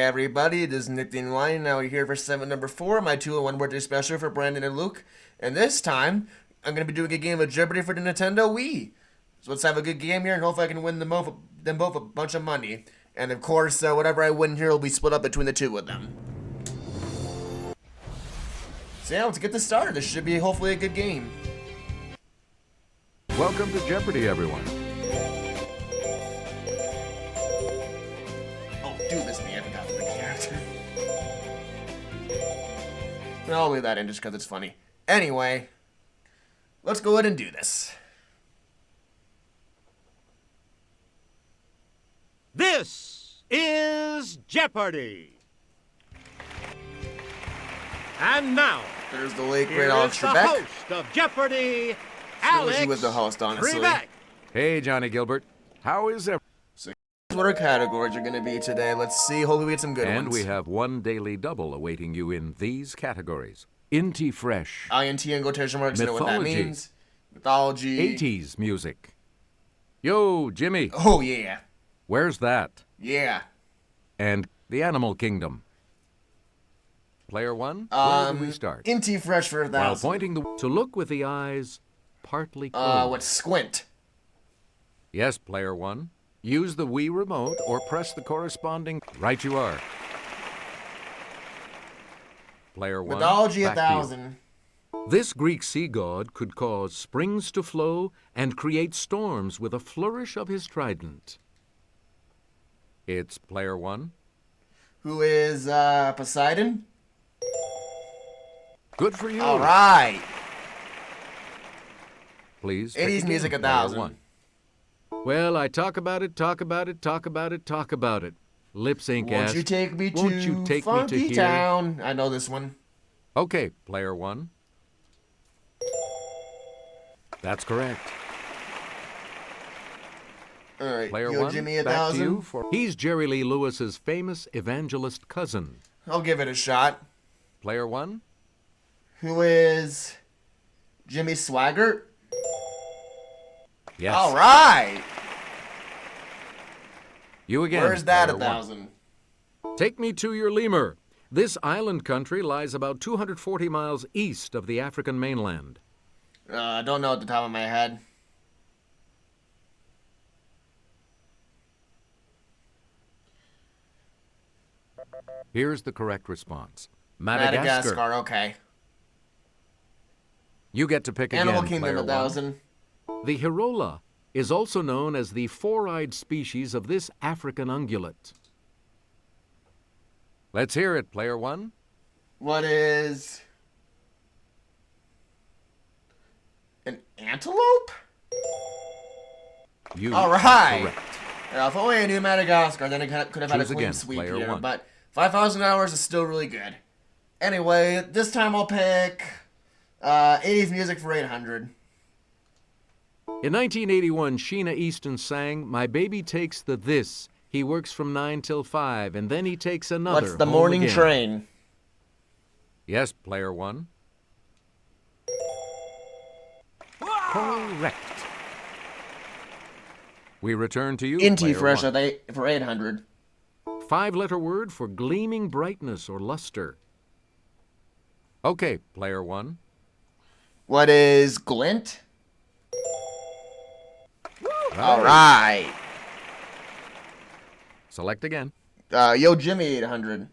everybody, it is Nick the Online. Now we're here for segment number 4, my 2-in-1 birthday special for Brandon and Luke. And this time, I'm going to be doing a game of Jeopardy for the Nintendo Wii. So let's have a good game here and hopefully I can win them both a bunch of money. And of course, whatever I win here will be split up between the two of them. So yeah, let's get this started. This should be hopefully a good game. Welcome to Jeopardy, everyone. Do this, me. I forgot the character. I'll leave that in just because it's funny. Anyway, let's go ahead and do this. This is Jeopardy! And now, There's the late great here Alex is the Trebek. host of Jeopardy, I wish Alex he was the host, honestly. Trebek. Hey, Johnny Gilbert. How is it? What our categories are going to be today. Let's see. Hopefully we get some good ones. And we have one daily double awaiting you in these categories. Inty Fresh. INT and quotation marks. You know what that Mythology. means. Mythology. 80s music. Yo, Jimmy. Oh, yeah. Where's that? Yeah. And the Animal Kingdom. Player one, where do we start? INT Fresh for 1,000. While pointing to look with the eyes partly closed. What's squint? Yes, player one. Use the Wii remote or press the corresponding... Right you are. Player one, Mythology back to you. 1,000. This Greek sea god could cause springs to flow and create storms with a flourish of his trident. It's player one. Who is Poseidon? Good for you. All right. Please. 80s pick music again, player 1,000. one. Well, I talk about it. Lip sync Won't asked, you take me "Won't to you take me Funky to here?" Town? I know this one. Okay, player one. That's correct. All right. Player Yo, one, Jimmy back to 1,000. you for... He's Jerry Lee Lewis's famous evangelist cousin. I'll give it a shot. Player one. Who is Jimmy Swaggart? Yes. All right. You again. Where's that player one. 1,000? Take me to your lemur. This island country lies about 240 miles east of the African mainland. I don't know at the top of my head. Here's the correct response. Madagascar, okay. You get to pick again, Animal Kingdom player one. 1,000. The hirola is also known as the four-eyed species of this African ungulate. Let's hear it, player one. What is an antelope? You All right. correct. If only I knew Madagascar, then I could have had a Choose clean again, sweep player here. one. But 5,000 hours is still really good. Anyway, this time I'll pick 80s music for 800. In 1981, Sheena Easton sang, "My baby takes the this. He works from 9 till 5, and then he takes another. What's the home morning again." train? Yes, player one. Correct. We return to you, INT player Fresh one. for 800. Five-letter word for gleaming brightness or luster. Okay, player one. What is glint? Right. All right. Select again. Yo, Jimmy 800.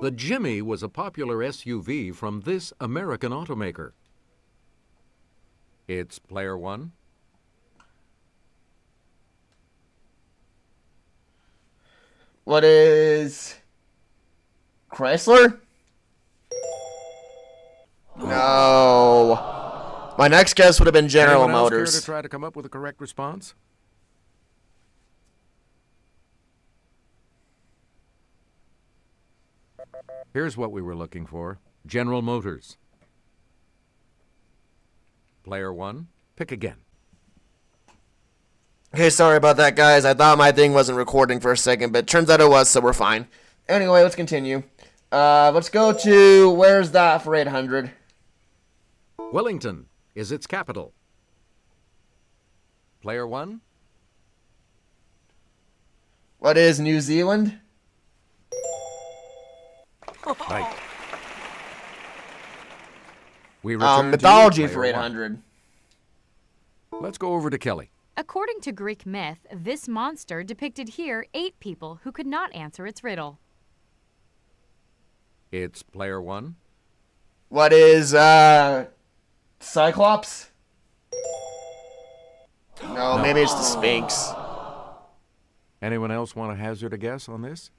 The Jimmy was a popular SUV from this American automaker. It's player one. What is Chrysler? No. My next guess would have been General Anyone else care Motors. to try to come up with a correct response? Here's what we were looking for. General Motors. Player one, pick again. Okay, sorry about that, guys. I thought my thing wasn't recording for a second, but turns out it was, so we're fine. Anyway, let's continue. Let's go to, where's that for 800? Wellington is its capital. Player one, What is New Zealand? Right. We return to Mythology you, for player one. 800. Let's go over to Kelly. According to Greek myth, this monster depicted here 8 people who could not answer its riddle. It's player one. What is, Cyclops? No, maybe it's the Sphinx. Anyone else want to hazard a guess on this?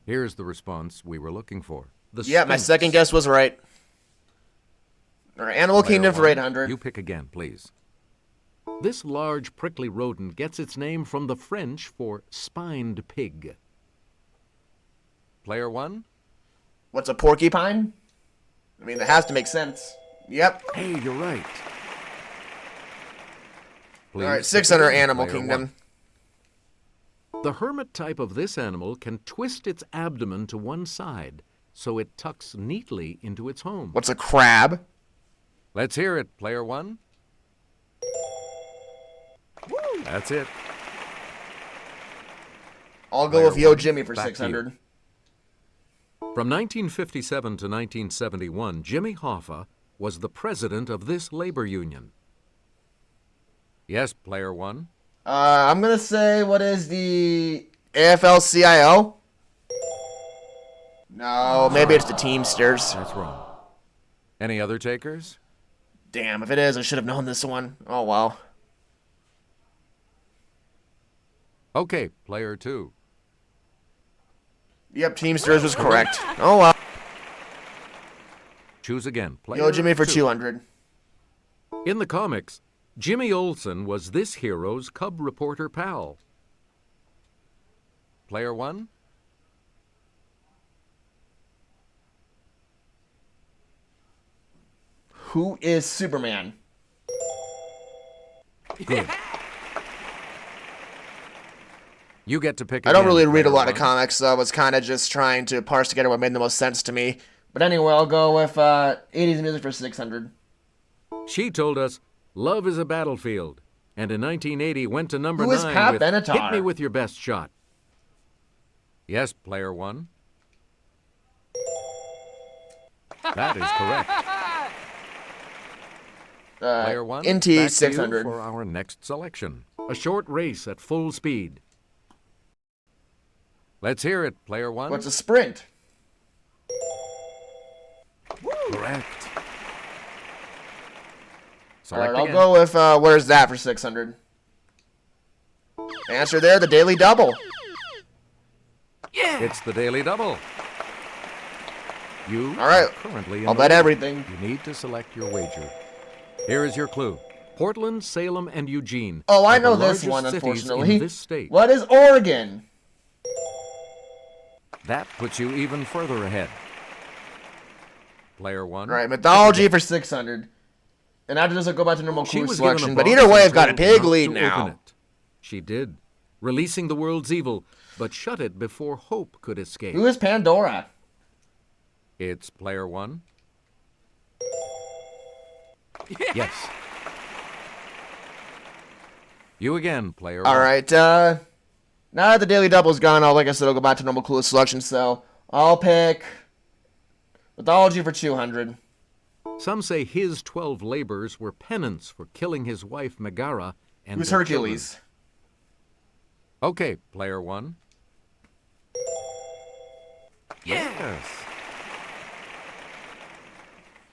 Here's the response we were looking for. The Yeah, my Sphinx. second guess was right. Or Animal Player Kingdom for one, 800. You pick again, please. This large prickly rodent gets its name from the French for spined pig. Player one? What's a porcupine? I mean, that has to make sense. Yep. Hey, you're right. Please All right, pick 600 again, Animal player Kingdom. one. The hermit type of this animal can twist its abdomen to one side, so it tucks neatly into its home. What's a crab? Let's hear it, player one. That's it. I'll go Player with Yo one, Jimmy for back to you. 600. From 1957 to 1971, Jimmy Hoffa was the president of this labor union. Yes, player one. I'm gonna say, what is the AFL-CIO? No, maybe it's the Teamsters. That's wrong. Any other takers? Damn, if it is, I should have known this one. Oh, wow. Okay, player two. Yep, Teamsters was correct. Oh, wow. Choose again, player Yo Jimmy for two. 200. In the comics, Jimmy Olsen was this hero's cub reporter pal. Player one? Who is Superman? Good. You get to pick I don't again, really read a player lot of one. comics, so I was kind of just trying to parse together what made the most sense to me. But anyway, I'll go with 80s music for 600. She told us, love is a battlefield, and in 1980 went to number Who is 9 Pat with Benatar? Hit Me With Your Best Shot. Yes, player one. That is correct. Player one, NT back to you 600. for our next selection. A short race at full speed. Let's hear it, player one. What's a sprint? Correct. All right, Select I'll again. go with where's that for 600. Answer there, the Daily Double. It's the Daily Double. You All right, are currently in I'll the bet lead. everything. You need to select your wager. Here is your clue. Portland, Salem, and Eugene. Oh, I are the know this largest one, cities unfortunately. In this state. What is Oregon? That puts you even further ahead. Player one. All right, mythology for 600. And after this, I'll go back to normal She clue was given a selection. But box either way, and I've got a told big not lead to now. open it. She did, releasing the world's evil, but shut it before hope could escape. Who is Pandora? It's player one. Yes. You again, player All one. right, now that the Daily Double's gone, like I said, I'll go back to normal clue selection. So I'll pick mythology for 200. Some say his 12 labors were penance for killing his wife Megara and Who's their Hercules? children. Okay, player one. Yes.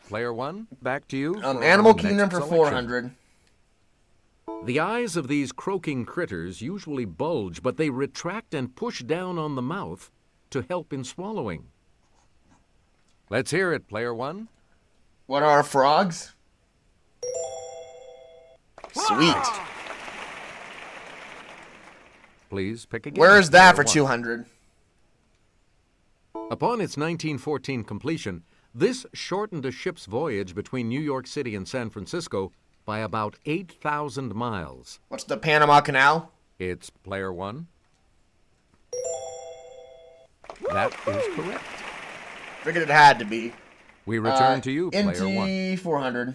Player one, back to you. for our Animal next Kingdom for selection. 400. The eyes of these croaking critters usually bulge, but they retract and push down on the mouth to help in swallowing. Let's hear it, player one. What are frogs? Sweet. Please pick again. Where is that for player one. 200? Upon its 1914 completion, this shortened a ship's voyage between New York City and San Francisco by about 8,000 miles. What's the Panama Canal? It's player one. That is correct. Figured it had to be. We return to you, player one. NT 400.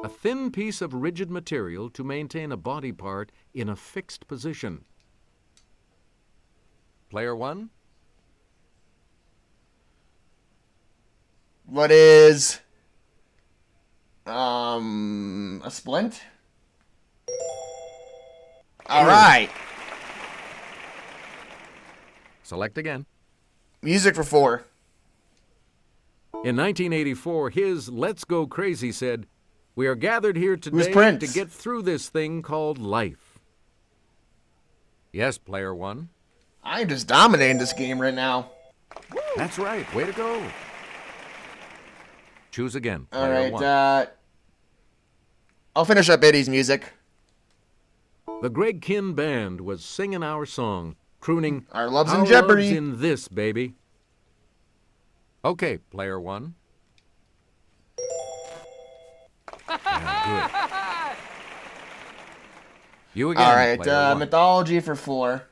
A thin piece of rigid material to maintain a body part in a fixed position. Player 1? What is a splint? All right. Select again. Music for 4. In 1984, his Let's Go Crazy said, "We are gathered here today Prince? to get through this thing called life." Yes, Player 1. I'm just dominating this game right now. That's right. Way to go. Choose again. All Player right. 1. I'll finish up Eddie's music. The Greg Kinn Band was singing our song, crooning, Our love's "Our in Jeopardy." love's in this, baby. Okay, Player 1. Yeah, good. You again, All right. Player 1. Mythology for 4.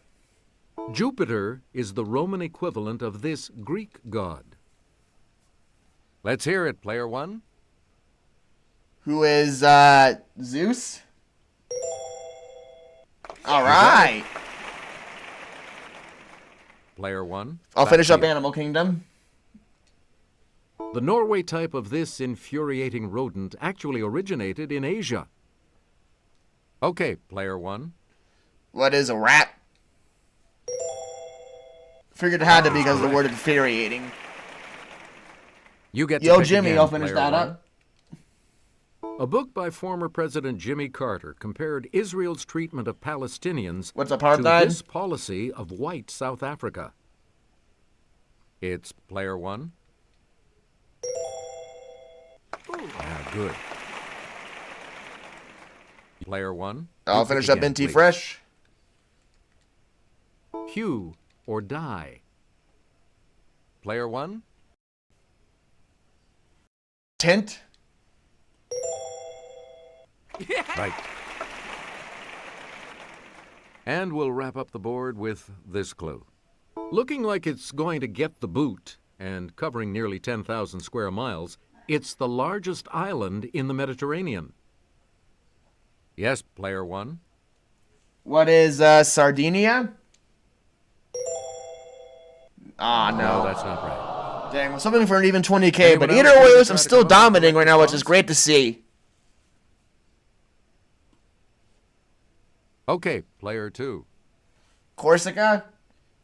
Jupiter is the Roman equivalent of this Greek god. Let's hear it, Player 1. Who is Zeus? All right. Player 1. I'll back finish to up you. Animal Kingdom. The Norway type of this infuriating rodent actually originated in Asia. Okay, Player 1. What is a rat? Figured it had to be because of the word infuriating. You get to Yo, pick Jimmy, again, I'll finish Player that 1. up. A book by former President Jimmy Carter compared Israel's treatment of Palestinians What's to apartheid? this policy of white South Africa. It's Player 1. Ah, good. Player 1. I'll you pick finish up again, NT please. Fresh. Hue or dye. Player 1. Tint. Right. And we'll wrap up the board with this clue. Looking like it's going to get the boot and covering nearly 10,000 square miles, it's the largest island in the Mediterranean. Yes, Player 1. What is Sardinia? Ah, No, no. that's not right. Dang, was hoping for an even 20K, Anyone but else either care to way, I'm try to still come up with a dominating right correct now, which is response? great to see. Okay, Player 2. Corsica?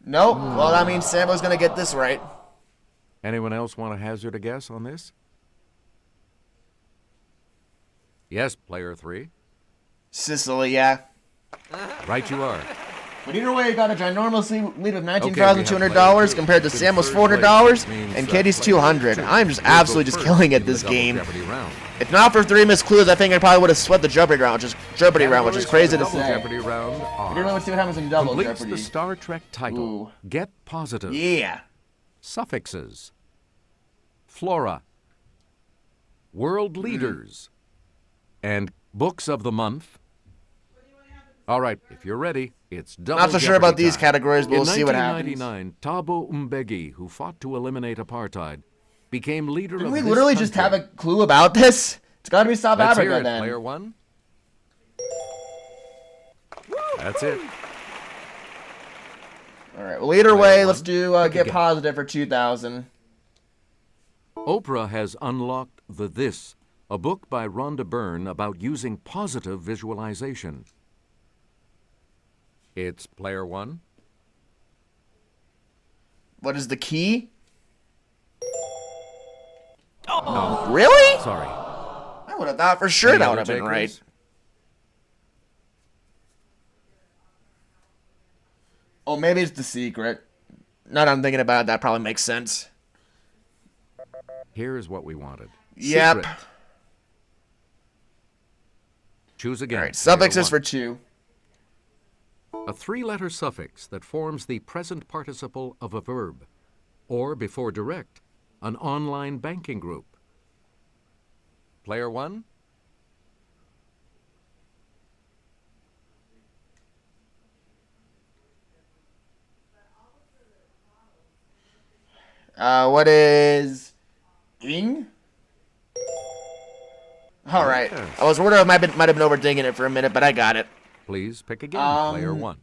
Nope. Well, that means Sambo's gonna get this right. Anyone else want to hazard a guess on this? Yes, Player 3. Sicily, yeah. Right you are. But either way, you got a ginormous lead of Okay, $19,200 we have compared to player two. Samuel's In $400 third place, which means, and Katie's player $200. two I'm just will go absolutely just first killing in at the this Double game. Jeopardy round. If not for 3 missed clues, I think I probably would have swept the Jeopardy round, which is Categories crazy for to the say. Double Jeopardy round are Either way, let's see what happens when you double completes Jeopardy. the Star Trek title. Ooh. Get positive. Yeah. Suffixes. Flora. World leaders. And books of the month. All right, if you're ready, it's Double Not so sure Jeopardy about these time. categories, but we'll see what happens. In 1999, Thabo Mbeki, who fought to eliminate apartheid, became leader Didn't of we this literally just have country. a clue about this? It's gotta be South Let's Africa hear it, then. Player 1. That's it. Alright, well either Player way, one. let's do Pick Get again. Positive for 2,000. Oprah has unlocked the This, a book by Rhonda Byrne about using positive visualization. It's Player 1. What is the key? No, Really? sorry. I would have thought for sure Any that would other have been right. takers? Oh, maybe it's The Secret. Now that I'm thinking about it, that probably makes sense. Here's what we wanted. Yep. Secret. Choose again. Alright, Player suffixes 1. for 2. A three-letter suffix that forms the present participle of a verb, or before direct, an online banking group. Player 1. What is ing? All right. Yes. I was worried I might have been overthinking it for a minute, but I got it. Please pick again, player one.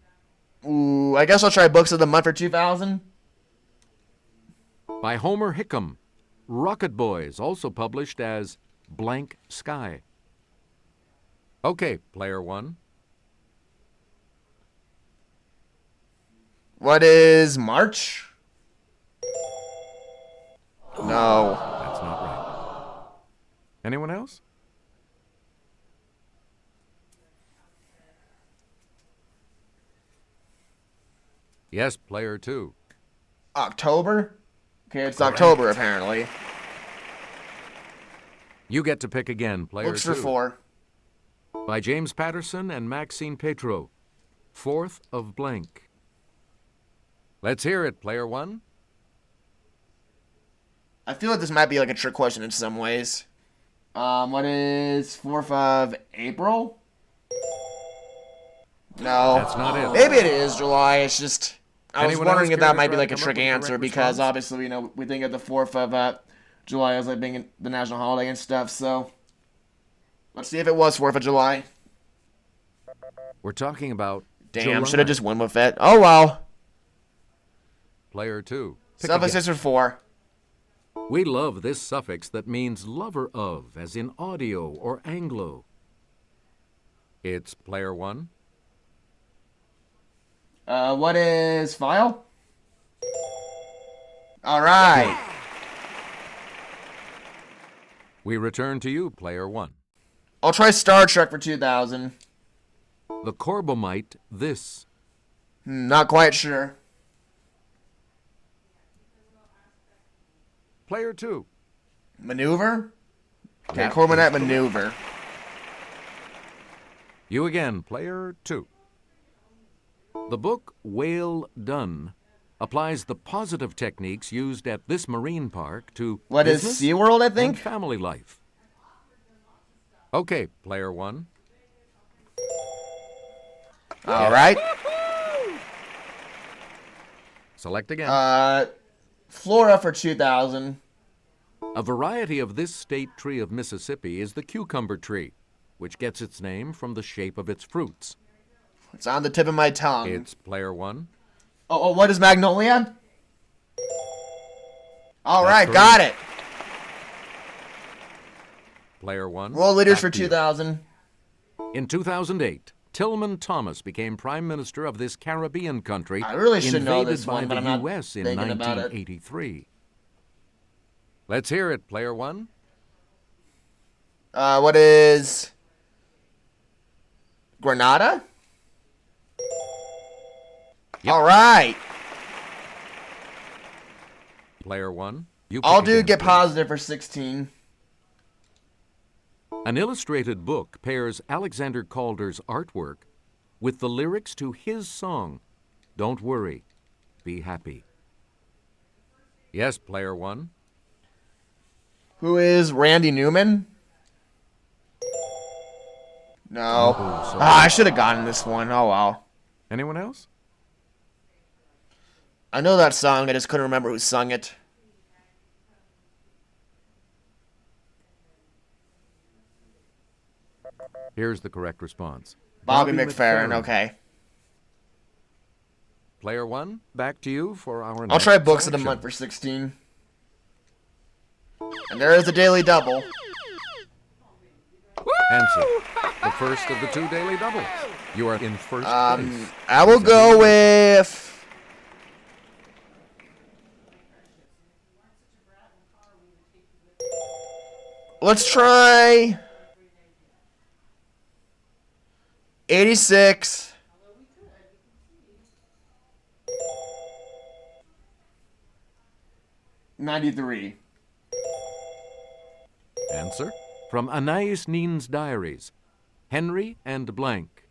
Ooh, I guess I'll try Books of the Month for 2000. By Homer Hickam. Rocket Boys, also published as Blank Sky. Okay, player one. What is March? No. That's not right. Anyone else? Yes, player two. October? Okay, it's October apparently. You get to pick again, player Books two. for 4. By James Patterson and Maxine Petro. Fourth of Blank. Let's hear it, player one. I feel like this might be like a trick question in some ways. What is 4th of April? No. That's not it. Maybe it is July. It's just I was Anyone wondering else if care that to might be try like to a come up trick with the answer correct because response? obviously we think of the 4th of July as like being the national holiday and stuff. So let's see if it was 4th of July. We're talking about Damn, July. should have just went with it. Oh well. Player two. Pick Suffixes again. for 4. We love this suffix that means lover of, as in audio or Anglo. It's player one. What is file? All right. We return to you, player one. I'll try Star Trek for 2000. The Corbomite, this. Not quite sure. Player two. Maneuver? Okay, That Cormanet is correct. maneuver. You again, player two. The book Whale Done applies the positive techniques used at this marine park to What is business SeaWorld, I and think? family life. Okay, player one. All right. Select again. Flora for 2000. A variety of this state tree of Mississippi is the cucumber tree, which gets its name from the shape of its fruits. It's on the tip of my tongue. It's player one. Oh, what is Magnolia? All That's right, correct. got it. Player one. World leaders Back for to you. 2000. In 2008, Tillman Thomas became prime minister of this Caribbean country. I really should know invaded this by one, but the I'm not U.S. in thinking about it. 1983. Let's hear it, player one. What is Grenada? Yep. All right. Player one. You I'll pick do again, get please. positive for 16. An illustrated book pairs Alexander Calder's artwork with the lyrics to his song, Don't Worry, Be Happy. Yes, player one. Who is Randy Newman? No. Oh, sorry. I should have gotten this one. Oh, well. Anyone else? I know that song. I just couldn't remember who sung it. Here's the correct response. Bobby McFerrin. Okay. Player one, back to you for our I'll next try Books of the selection. Month for 16. And there is a daily double. Answer. The first of the two daily doubles. You are in first place. I will go with... Let's try... 86. $93. Answer. From Anais Nin's diaries. Henry and blank.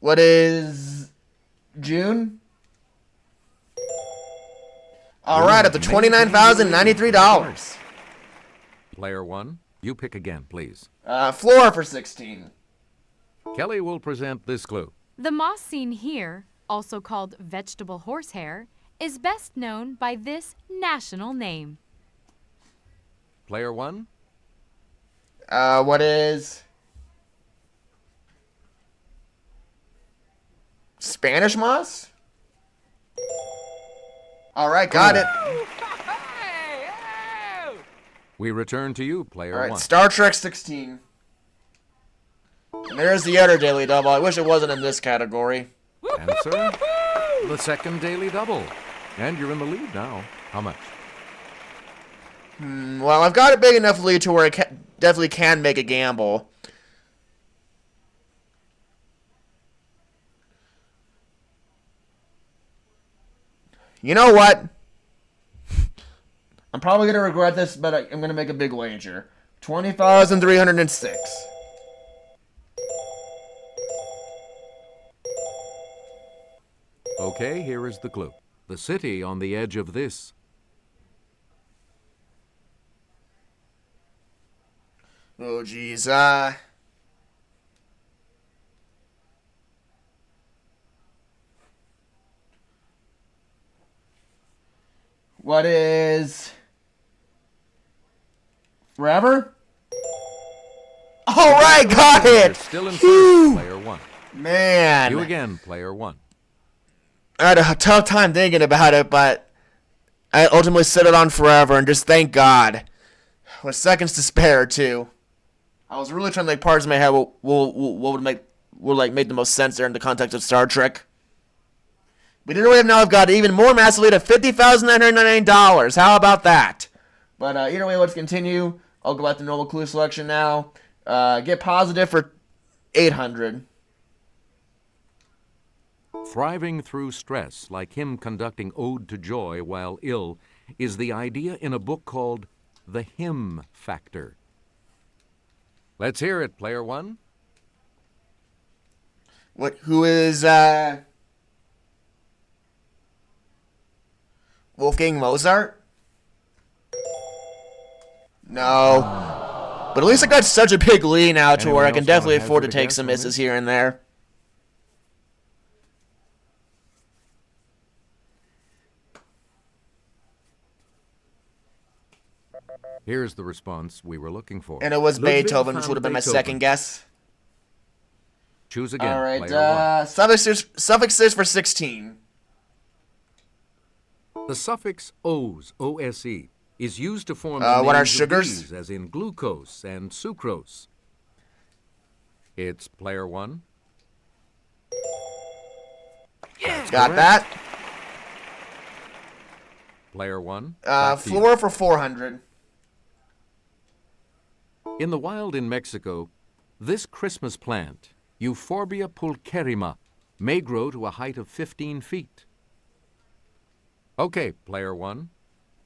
What is June? All right, up to $29,093. Player one, you pick again, please. Flora for 16. Kelly will present this clue. The moss seen here, also called vegetable horsehair, is best known by this national name. Player one, What is Spanish moss? All right, got it. We return to you, player All right, one. Star Trek 16. And there's the other daily double. I wish it wasn't in this category. Answer, the second daily double. And you're in the lead now. How much? Well, I've got a big enough lead to where I definitely can make a gamble. You know what? I'm probably going to regret this, but I'm going to make a big wager. 20,306. Okay, here is the clue. The city on the edge of this. Oh, geez. What is Forever? All right, got You're it. still in Phew. first, player one. Man, You again, player one. I had a tough time thinking about it, but I ultimately set it on Forever, and just thank God. With seconds to spare, too. I was really trying to make parts in my head what would make the most sense there in the context of Star Trek. But either way, now I've got even more massive lead of $50,999. How about that? But either way, let's continue. I'll go back to normal clue selection now. Get positive for 800. Thriving through stress, like him conducting Ode to Joy while ill, is the idea in a book called The Him Factor. Let's hear it, player one. Who is Wolfgang Mozart? No. But at least I got such a big lead now to Anyone where I else can want definitely to afford to hazard a take guess some on misses this? here and there. Here's the response we were looking for. And it was Ludwig Beethoven, which van would have been my Beethoven. second guess. Choose again, All right, player one. suffixes for 16. The suffix "ose" O-S-E, is used to form what the are names of sugars? these, as in glucose and sucrose. It's player one. That's Got correct. that. Player one. back to you. Floor for 400. In the wild in Mexico, this Christmas plant, Euphorbia pulcherrima, may grow to a height of 15 feet. Okay, player one.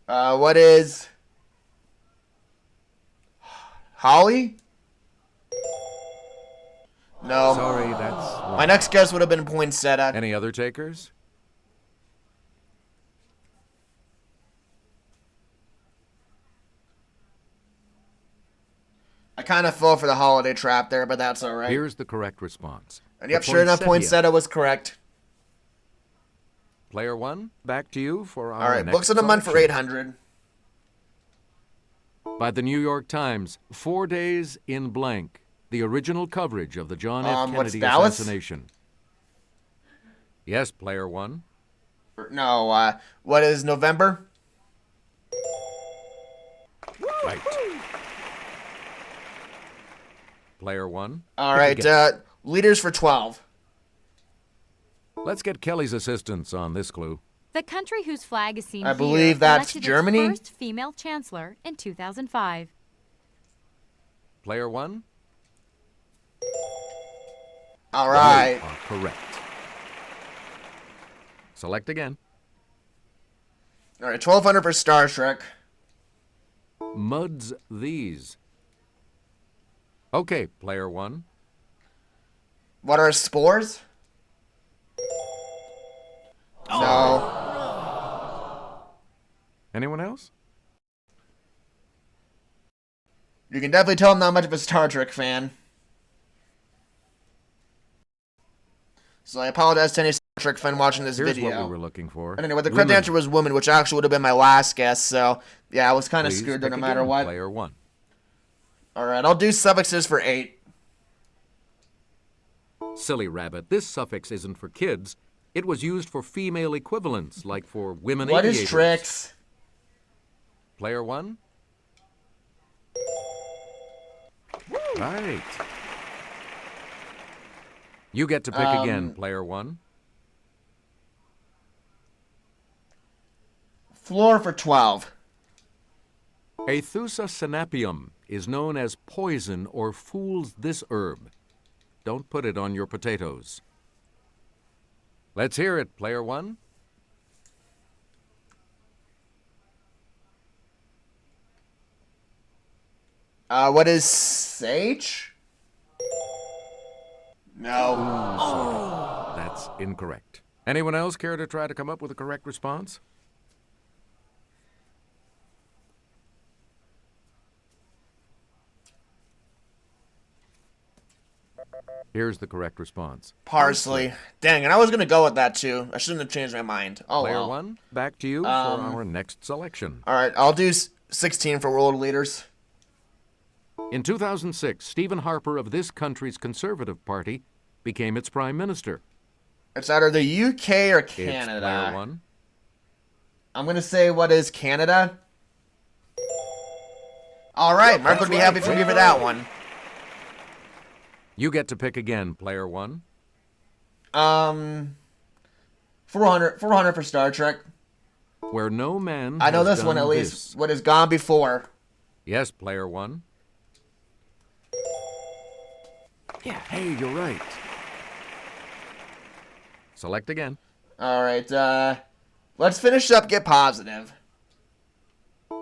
What is Holly? No. Sorry, that's wrong. My next guess would have been poinsettia. Any other takers? I kind of fell for the holiday trap there, but that's all right. Here's the correct response. And yep, The sure enough, poinsettia. poinsettia was correct. Player one, back to you for our All right, next books of the month for selection. 800. By the New York Times, 4 days in blank. The original coverage of the John F. What's Kennedy Dallas? assassination. Yes, player one. No, what is November? Right. Player one. All Pick a right, guess. leaders for 12. Let's get Kelly's assistance on this clue. The country whose flag is seen I here believe that's elected Germany. its first female chancellor in 2005. Player one. All right. You are correct. Select again. All right, 1200 for Star Trek. Muds these. Okay, player one. What are spores? No. Anyone else? You can definitely tell I'm not much of a Star Trek fan. So I apologize to any Star Trek fan watching this Here's video. what we were looking for. And anyway, the correct Women. answer was woman, which actually would have been my last guess. So, yeah, I was kind of Please screwed there pick no matter again, what. Player one. Alright, I'll do suffixes for 8. Silly rabbit, this suffix isn't for kids. It was used for female equivalents, like for women What aviators. is tricks? Player 1? Right. You get to pick again, player 1. Floor for 12. A Thusa sinapium is known as poison or fool's this herb. Don't put it on your potatoes. Let's hear it, player 1. What is sage? No. That's incorrect. Anyone else care to try to come up with a correct response? Here's the correct response. Parsley. Dang it, I was gonna go with that too. I shouldn't have changed my mind. Oh Player well. 1, back to you for our next selection. Alright, I'll do 16 for world leaders. In 2006, Stephen Harper of this country's Conservative Party became its prime minister. It's either the UK or It's Canada. player 1. I'm gonna say what is Canada? Alright, Mark would be happy for me for that one. You get to pick again, player 1. 400 for Star Trek. Where no man I know has this one done at least. this. What has gone before? Yes, player 1. Yeah, hey, you're right. Select again. Alright, let's finish up Get Positive.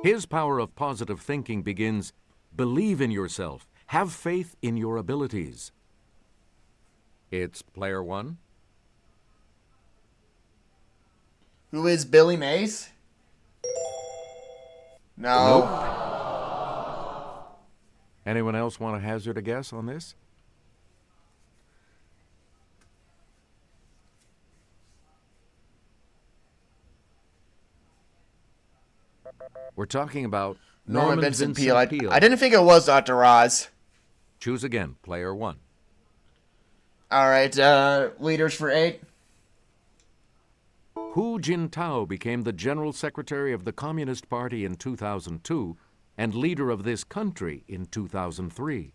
His power of positive thinking begins, believe in yourself. Have faith in your abilities. It's player 1. Who is Billy Mays? No. Nope. Anyone else want to hazard a guess on this? We're talking about Norman Vincent Peale. I didn't think it was Dr. Oz. Choose again, player 1. Alright, leaders for 8. Hu Jintao became the General Secretary of the Communist Party in 2002 and leader of this country in 2003.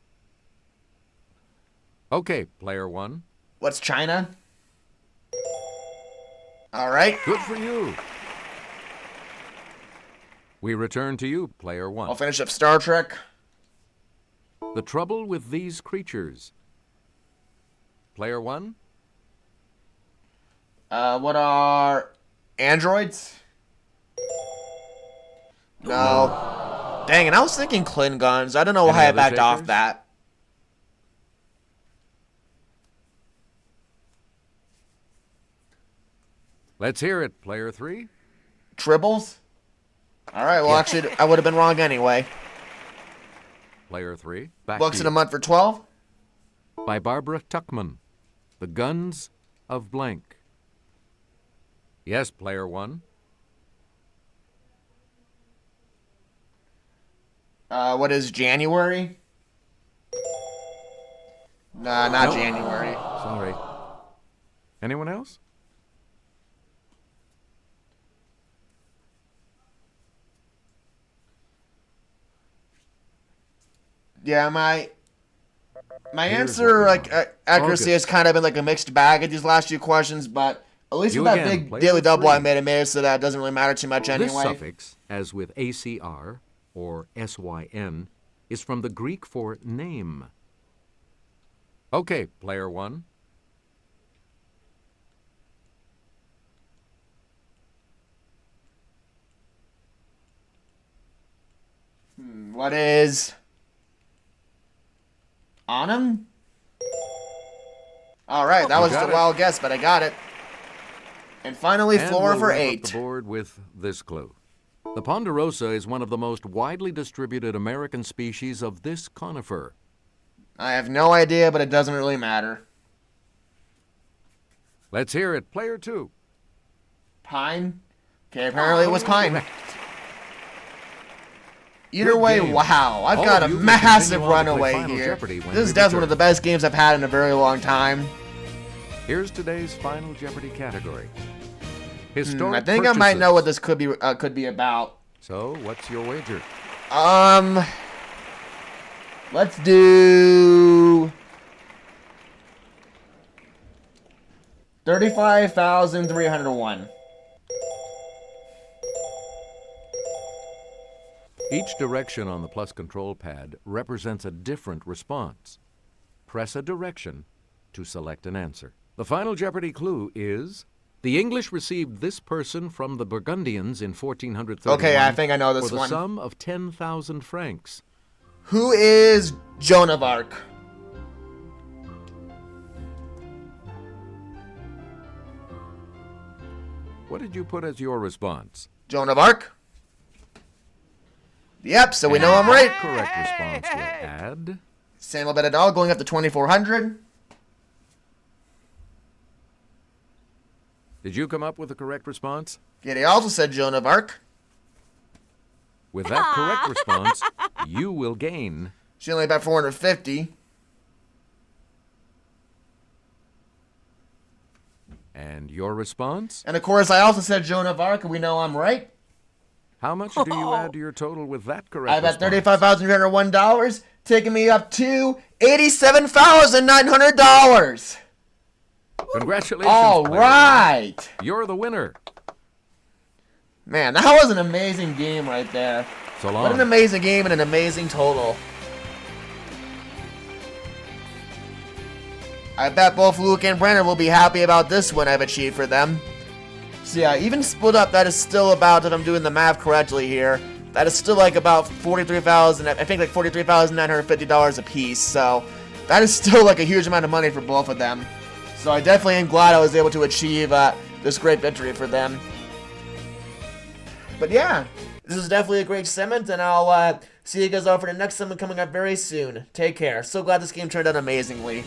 Okay, player 1. What's China? Alright. Good for you. We return to you, player 1. I'll finish up Star Trek. The trouble with these creatures. Player 1. What are androids? No. Dang it, I was thinking Klingons. I don't know why I other backed off takers? that. Let's hear it, player 3. Tribbles? Alright, well actually, I would have been wrong anyway. Player 3. Back Books to in a you. month for 12? By Barbara Tuchman. The Guns of Blank. Yes, player 1. What is January? Nah, not January. Sorry. Anyone else? Yeah, my Here's answer, what we like, accuracy has kind of been like a mixed bag of these last few questions, but at least You with that again, big player daily double 3. I made, it made it so that it doesn't really matter too much This anyway. suffix, as with ACR or SYN, is from the Greek for name. Okay, player 1. What is Anum? Alright, that was got just a it. wild guess, but I got it. And finally, And floor we'll for wrap up 8. the board with this clue. The ponderosa is one of the most widely distributed American species of this conifer. I have no idea, but it doesn't really matter. Let's hear it, player 2. Pine? Okay, apparently it was pine. Correct. Either Good way, game. wow, I've All got a of you can massive continue on to play runaway Final here. Jeopardy when This is we definitely one return. of the best games I've had in a very long time. Here's today's Final Jeopardy category. Historic I think I might know what purchases. this could be about. So, what's your wager? Let's do 35,301. Each direction on the plus control pad represents a different response. Press a direction to select an answer. The Final Jeopardy clue is: the English received this person from the Burgundians in 1431 Okay, I think I know this for the one. sum of 10,000 francs. Who is Joan of Arc? What did you put as your response? Joan of Arc? Yep, so we know I'm right. Correct response will add. Samuel Benedal going up to 2,400. Did you come up with the correct response? Yeah, they also said Joan of Arc. With that correct response, you will gain. She only about 450. And your response? And of course, I also said Joan of Arc, and we know I'm right. How much do you add to your total with that correct I've got response? $35,301, taking me up to $87,900. Congratulations, All player. right. You're the winner. Man, that was an amazing game right there. So long. What an amazing game and an amazing total. I bet both Luke and Brandon will be happy about this win I've achieved for them. So yeah, even split up, that is still about, if I'm doing the math correctly here, that is still like about $43,000, I think like $43,950 a piece. So that is still like a huge amount of money for both of them. So I definitely am glad I was able to achieve this great victory for them. But yeah, this is definitely a great segment, and I'll see you guys all for the next segment coming up very soon. Take care. So glad this game turned out amazingly.